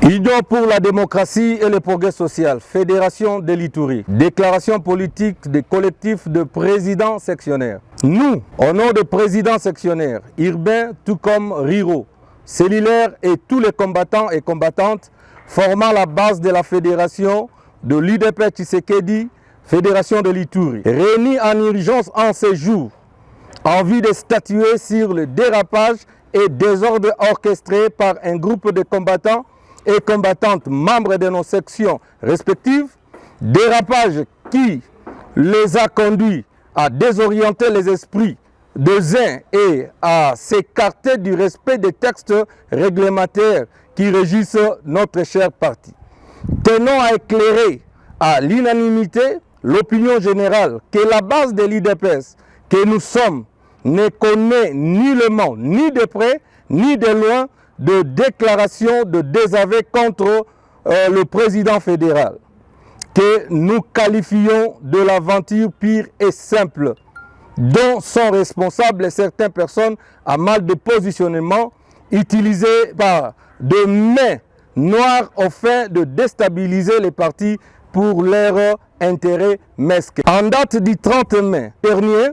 Union pour la démocratie et le progrès social, Fédération de l'Ituri, déclaration politique des collectifs de présidents sectionnaires. Nous, au nom des présidents sectionnaires, urbains tout comme ruraux, cellulaires et tous les combattants et combattantes formant la base de la fédération de l'UDP Tshisekedi, Fédération de l'Ituri, réunis en urgence en ces jours, en vue de statuer sur le dérapage et désordre orchestré par un groupe de combattants et combattantes membres de nos sections respectives, dérapage qui les a conduits à désorienter les esprits des uns et à s'écarter du respect des textes réglementaires qui régissent notre cher parti. Tenons à éclairer à l'unanimité l'opinion générale que la base de l'UDPS que nous sommes ne connaît nullement, ni de près, ni de loin, de déclaration de désaveu contre le président fédéral, que nous qualifions de l'aventure pure et simple, dont sont responsables certaines personnes à mal de positionnement utilisées par de mains noires au fin de déstabiliser les partis pour leurs intérêts mesquins. En date du 30 mai dernier,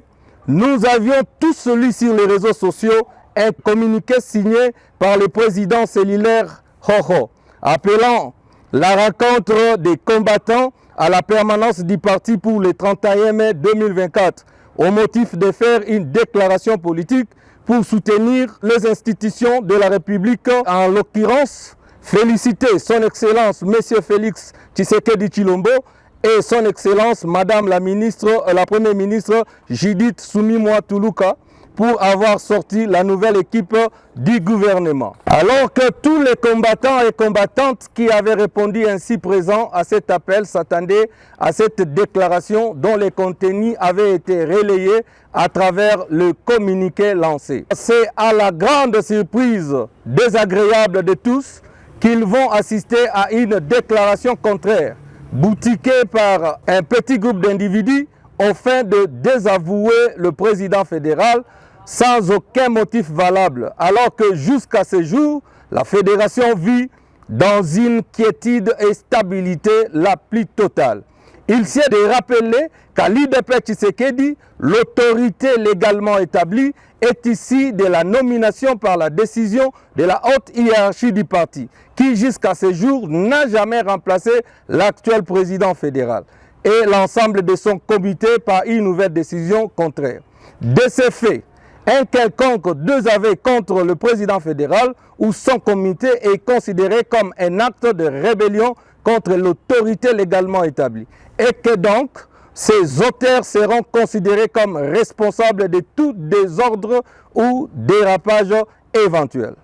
nous avions tous lu sur les réseaux sociaux un communiqué signé par le président cellulaire Hoho, appelant la rencontre des combattants à la permanence du parti pour le 31 mai 2024, au motif de faire une déclaration politique pour soutenir les institutions de la République, en l'occurrence féliciter son Excellence M. Félix Tshisekedi Tshilombo et son Excellence Madame la Première ministre Judith Suminwa Tuluka pour avoir sorti la nouvelle équipe du gouvernement. Alors que tous les combattants et combattantes qui avaient répondu ainsi présents à cet appel s'attendaient à cette déclaration dont les contenus avaient été relayés à travers le communiqué lancé. C'est à la grande surprise désagréable de tous qu'ils vont assister à une déclaration contraire, boutiquée par un petit groupe d'individus au fin de désavouer le président fédéral sans aucun motif valable, alors que jusqu'à ce jour, la fédération vit dans une quiétude et stabilité la plus totale. Il s'est de rappeler qu'à l'UDP Tshisekedi, l'autorité légalement établie est ici de la nomination par la décision de la haute hiérarchie du parti, qui jusqu'à ce jour n'a jamais remplacé l'actuel président fédéral et l'ensemble de son comité par une nouvelle décision contraire. De ce fait, un quelconque désaveu contre le président fédéral ou son comité est considéré comme un acte de rébellion contre l'autorité légalement établie et que donc ces auteurs seront considérés comme responsables de tout désordre ou dérapage éventuel.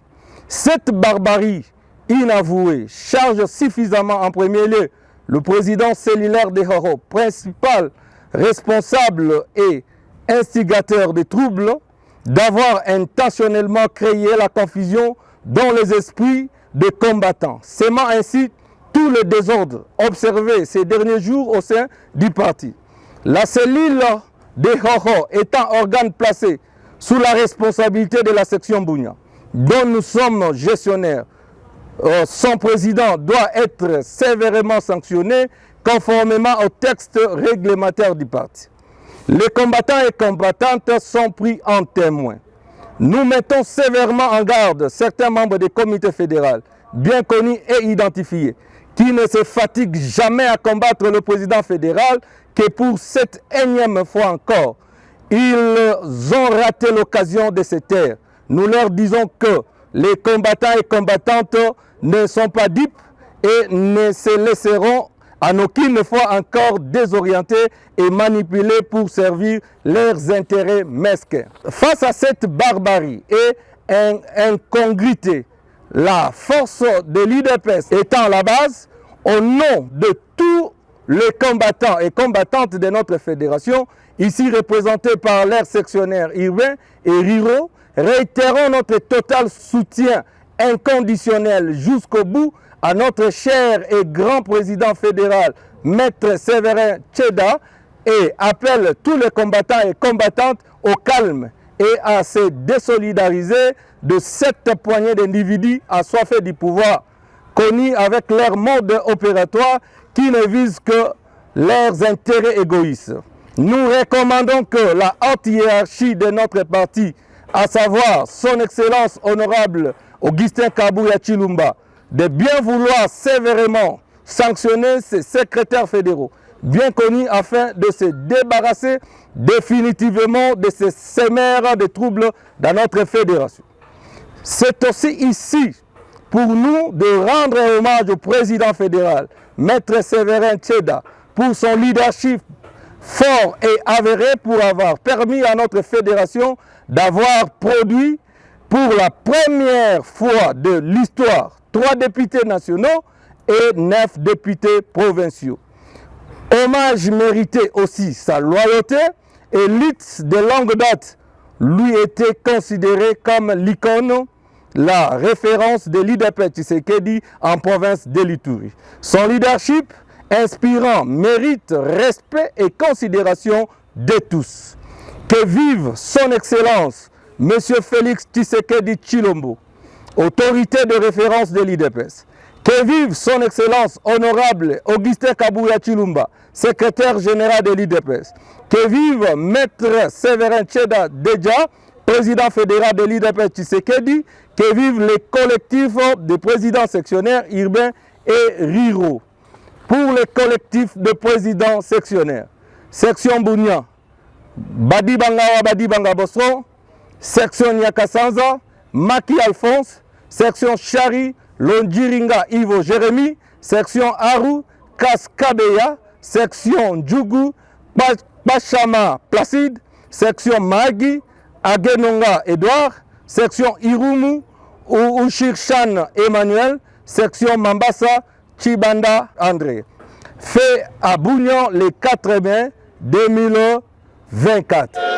Cette barbarie inavouée charge suffisamment en premier lieu le président cellulaire de Hoho, principal responsable et instigateur des troubles, d'avoir intentionnellement créé la confusion dans les esprits des combattants, sémant ainsi tout le désordre observé ces derniers jours au sein du parti. La cellule de Hoho étant organe placé sous la responsabilité de la section Bunia, dont nous sommes gestionnaires, son président doit être sévèrement sanctionné conformément au texte réglementaire du parti. Les combattants et combattantes sont pris en témoin. Nous mettons sévèrement en garde certains membres du comité fédéral, bien connus et identifiés, qui ne se fatiguent jamais à combattre le président fédéral, que pour cette énième fois encore, ils ont raté l'occasion de se taire. Nous leur disons que les combattants et combattantes ne sont pas dupes et ne se laisseront en aucune fois encore désorientés et manipulés pour servir leurs intérêts mesquins. Face à cette barbarie et incongruité, la force de l'UDPS étant à la base, au nom de tous les combattants et combattantes de notre fédération, ici représentés par leurs sectionnaires urbains et ruraux, réitérons notre total soutien inconditionnel jusqu'au bout à notre cher et grand président fédéral, Maître Séverin Tcheda, et appelle tous les combattants et combattantes au calme et à se désolidariser de cette poignée d'individus assoiffés du pouvoir, connus avec leur mode opératoire qui ne vise que leurs intérêts égoïstes. Nous recommandons que la haute hiérarchie de notre parti, à savoir son Excellence honorable Augustin Kabuya Tshilombo, de bien vouloir sévèrement sanctionner ces secrétaires fédéraux, bien connus afin de se débarrasser définitivement de ces sémères de troubles dans notre fédération. C'est aussi ici pour nous de rendre hommage au président fédéral, Maître Séverin Tcheda, pour son leadership fort et avéré pour avoir permis à notre fédération d'avoir produit pour la première fois de l'histoire 3 députés nationaux et 9 députés provinciaux. Hommage mérité aussi sa loyauté et Litz de longue date lui était considéré comme l'icône, la référence de l'IDP Tshisekedi en province de l'Ituri. Son leadership inspirant mérite respect et considération de tous. Que vive son Excellence, M. Félix Tshisekedi Tshilombo, autorité de référence de l'IDPS. Que vive son Excellence honorable Augustin Kabuya Tshilombo, secrétaire général de l'IDPS. Que vive Maître Séverin Tcheda Deja, président fédéral de l'IDPS Tshisekedi. Que vive les collectifs de présidents sectionnaires urbains et ruraux. Pour les collectifs de présidents sectionnaires, section Bounia, Badi Bangawa Badi Banga Bosron, section Nyakasanza, Maki Alphonse, section Chari, Longiringa Ivo Jérémy, section Aru, Kaskabeya, section Djougou, Pachama Placide, section Magi, Agenonga Edouard, section Irumu, Ushirshan Emmanuel, section Mambasa, Chibanda André. Fait à Bougnon le 4 mai 2024.